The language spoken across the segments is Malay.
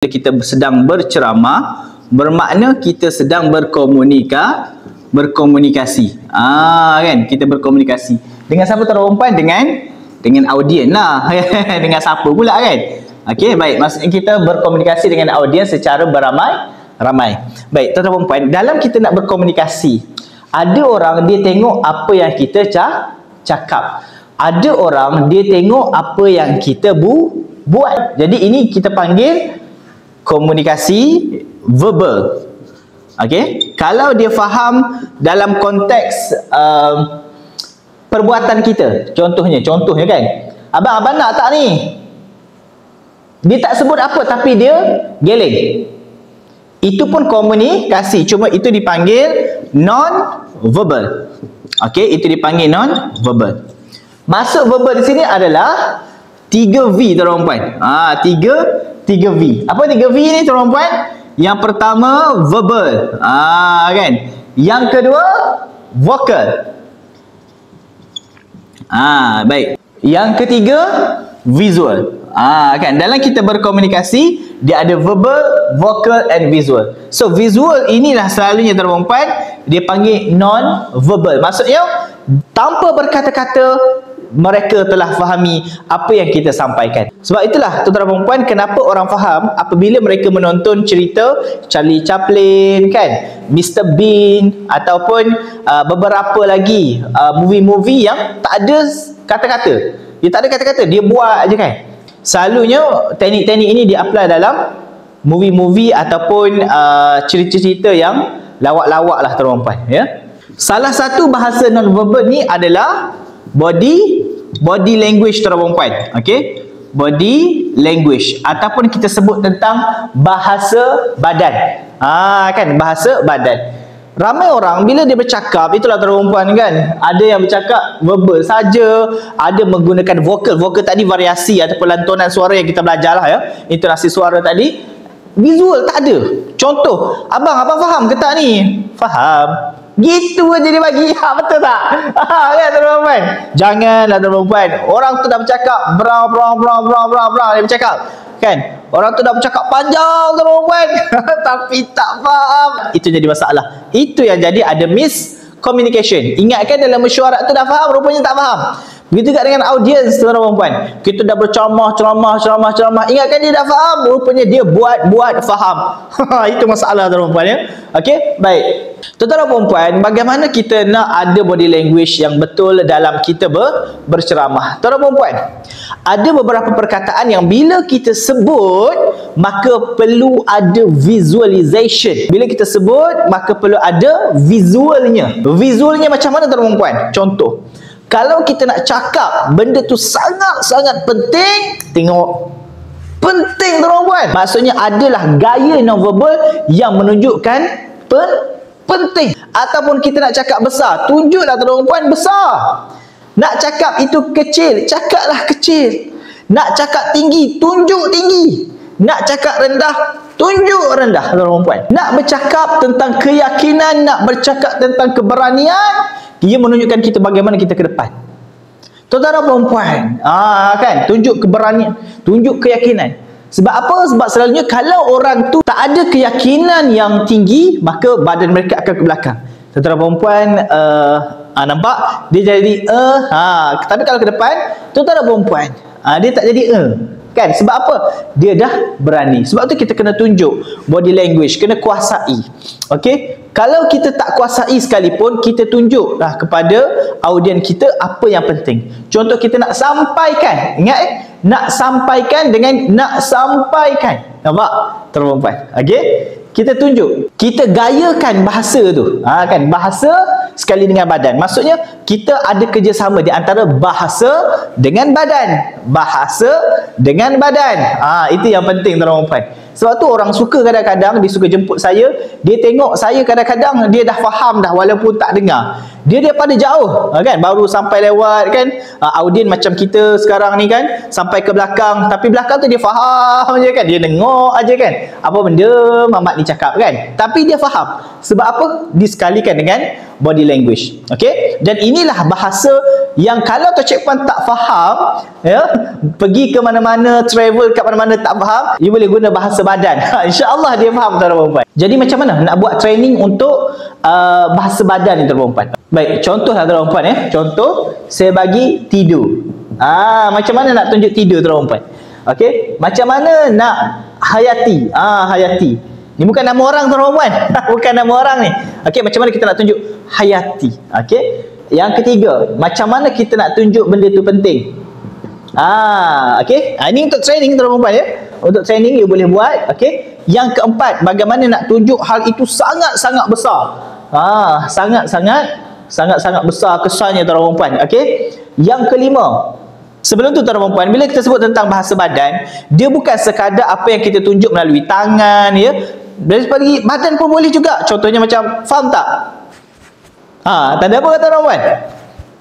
kita sedang berceramah, bermakna kita sedang berkomunikasi. Kan, kita berkomunikasi. Dengan siapa tuan-tuan perempuan? Dengan audien lah. Dengan siapa pula kan? Okey, baik. Maksudnya kita berkomunikasi dengan audien secara beramai-ramai. Baik, tuan-tuan perempuan, dalam kita nak berkomunikasi, ada orang dia tengok apa yang kita cakap. Ada orang dia tengok apa yang kita buat. Jadi ini kita panggil komunikasi verbal. Okey, kalau dia faham dalam konteks perbuatan kita, contohnya kan, abang nak tak ni, dia tak sebut apa tapi dia geleng, itu pun komunikasi, cuma itu dipanggil non verbal. Okey, itu dipanggil non verbal. Masuk verbal di sini adalah 3V tuan-tuan puan. 3V. Apa 3V ni tuan-tuan puan? Yang pertama verbal. Kan? Yang kedua vocal. Baik. Yang ketiga visual. Kan, dalam kita berkomunikasi dia ada verbal, vocal and visual. So visual inilah selalunya tuan-tuan puan dia panggil non verbal. Maksudnya tanpa berkata-kata mereka telah fahami apa yang kita sampaikan. Sebab itulah tuan-tuan dan puan, kenapa orang faham apabila mereka menonton cerita Charlie Chaplin kan, Mr. Bean ataupun beberapa lagi movie-movie yang tak ada kata-kata. Dia tak ada kata-kata, dia buat aje kan. Selalunya teknik-teknik ini di-apply dalam movie-movie ataupun cerita-cerita yang lawak-lawak lah tuan-tuan puan ya. Salah satu bahasa non-verbal ni adalah body language tuan-tuan puan. Okey, body language ataupun kita sebut tentang bahasa badan. Kan, bahasa badan. Ramai orang bila dia bercakap, itulah tuan-tuan puan kan, ada yang bercakap verbal saja, ada menggunakan vokal tadi variasi ataupun lantunan suara yang kita belajar lah ya, intonasi suara tadi. Visual tak ada. Contoh, abang faham ke tak ni? Faham. Gitu aja dia bagi. Betul tak? Kan tuan-tuan puan? Janganlah tuan-tuan puan. Orang tu dah bercakap brau dia bercakap. Kan? Orang tu dah bercakap panjang tuan-tuan puan. Tapi tak faham. Itu jadi masalah. Itu yang jadi ada miscommunication. Ingatkan dalam mesyuarat tu dah faham, rupanya tak faham. Begitu juga dengan audiens tuan-tuan puan. Kita dah berceramah, ingatkan dia dah faham, rupanya dia buat faham. Itu masalah tuan-tuan puan ya. Okey, baik. Tuan-tuan puan, bagaimana kita nak ada body language yang betul dalam kita berceramah? Tuan-tuan puan, ada beberapa perkataan yang bila kita sebut maka perlu ada visualization. Bila kita sebut maka perlu ada visualnya. Visualnya macam mana tuan-tuan puan? Contoh, kalau kita nak cakap benda tu sangat-sangat penting, tengok. Penting tuan-tuan puan. Maksudnya adalah gaya non-verbal yang menunjukkan penting. Ataupun kita nak cakap besar, tunjuklah tuan-tuan puan besar. Nak cakap itu kecil, cakaplah kecil. Nak cakap tinggi, tunjuk tinggi. Nak cakap rendah, tunjuk rendah tuan-tuan puan. Nak bercakap tentang keyakinan, nak bercakap tentang keberanian, dia menunjukkan kita bagaimana kita ke depan. Tuan-tuan dan puan, kan, tunjuk keberanian, tunjuk keyakinan. Sebab apa? Sebab selalunya kalau orang tu tak ada keyakinan yang tinggi, maka badan mereka akan ke belakang. Tuan-tuan dan puan, nampak? Dia jadi tapi kalau ke depan, tuan-tuan dan puan, dia tak jadi kan? Sebab apa? Dia dah berani. Sebab tu kita kena tunjuk body language, kena kuasai. Okey? Kalau kita tak kuasai sekalipun, kita tunjuklah kepada audien kita apa yang penting. Contoh kita nak sampaikan, ingat nak sampaikan dengan nak sampaikan. Nampak? Tuan-tuan. Okey? Kita tunjuk, kita gayakan bahasa tu. Kan, bahasa sekali dengan badan. Maksudnya kita ada kerjasama di antara bahasa dengan badan. Bahasa dengan badan. Itu yang penting tuan-tuan puan. Sebab tu orang suka kadang-kadang dia suka jemput saya, dia tengok saya kadang-kadang dia dah faham dah walaupun tak dengar. Dia daripada jauh kan, baru sampai lewat kan, audien macam kita sekarang ni kan, sampai ke belakang, tapi belakang tu dia faham je kan, dia tengok aja kan apa benda mamat ni cakap kan, tapi dia faham. Sebab apa? Disekalikan dengan body language. Okey, dan inilah bahasa yang kalau Tok Cik Puan tak faham, ya, pergi ke mana-mana, travel kat mana-mana tak faham, you boleh guna bahasa badan. InsyaAllah dia faham, tuan-tuan dan puan. Jadi macam mana nak buat training untuk bahasa badan ni, tuan-tuan dan puan? Baik, contohlah tuan-tuan dan puan, ya. Contoh, saya bagi tidur. Macam mana nak tunjuk tidur, tuan-tuan dan puan? Okey, macam mana nak hayati? Hayati. Ni bukan nama orang, tuan-tuan dan puan. Bukan nama orang ni. Okey, macam mana kita nak tunjuk hayati? Okey. Yang ketiga, macam mana kita nak tunjuk benda tu penting? Okey. Ini untuk training, tuan-tuan dan puan, ya. Untuk training you boleh buat, okey. Yang keempat, bagaimana nak tunjuk hal itu sangat-sangat besar. Sangat-sangat besar kesannya, tuan-tuan dan puan. Okey. Yang kelima, sebelum tu, tuan-tuan dan puan, bila kita sebut tentang bahasa badan, dia bukan sekadar apa yang kita tunjuk melalui tangan, ya. Dari segi badan pun boleh juga. Contohnya macam, faham tak? Tanda apa, tuan-tuan dan puan?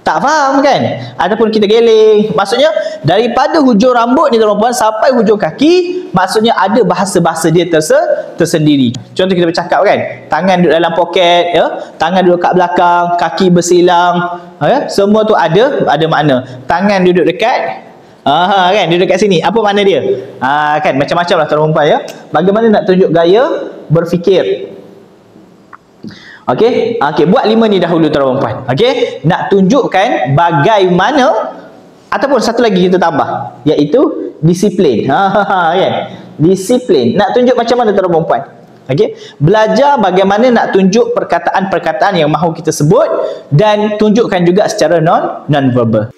Tak faham kan? Ataupun kita geleng. Maksudnya daripada hujung rambut ni, tuan-tuan dan puan, sampai hujung kaki, maksudnya ada bahasa-bahasa dia tersendiri. Contoh kita bercakap kan, tangan duduk dalam poket, ya, tangan duduk kat belakang, kaki bersilang, ya, semua tu ada makna. Tangan duduk dekat kan, duduk kat sini. Apa makna dia? Kan macam-macam lah, tuan-tuan dan puan, ya. Bagaimana nak tunjuk gaya berfikir? Okey, buat 5 ni dahulu, tuan-tuan dan puan. Okey, nak tunjukkan bagaimana, ataupun satu lagi kita tambah, iaitu disiplin. Kan? Disiplin. Nak tunjuk macam mana, tuan-tuan dan puan? Okey, belajar bagaimana nak tunjuk perkataan-perkataan yang mahu kita sebut dan tunjukkan juga secara non-verbal.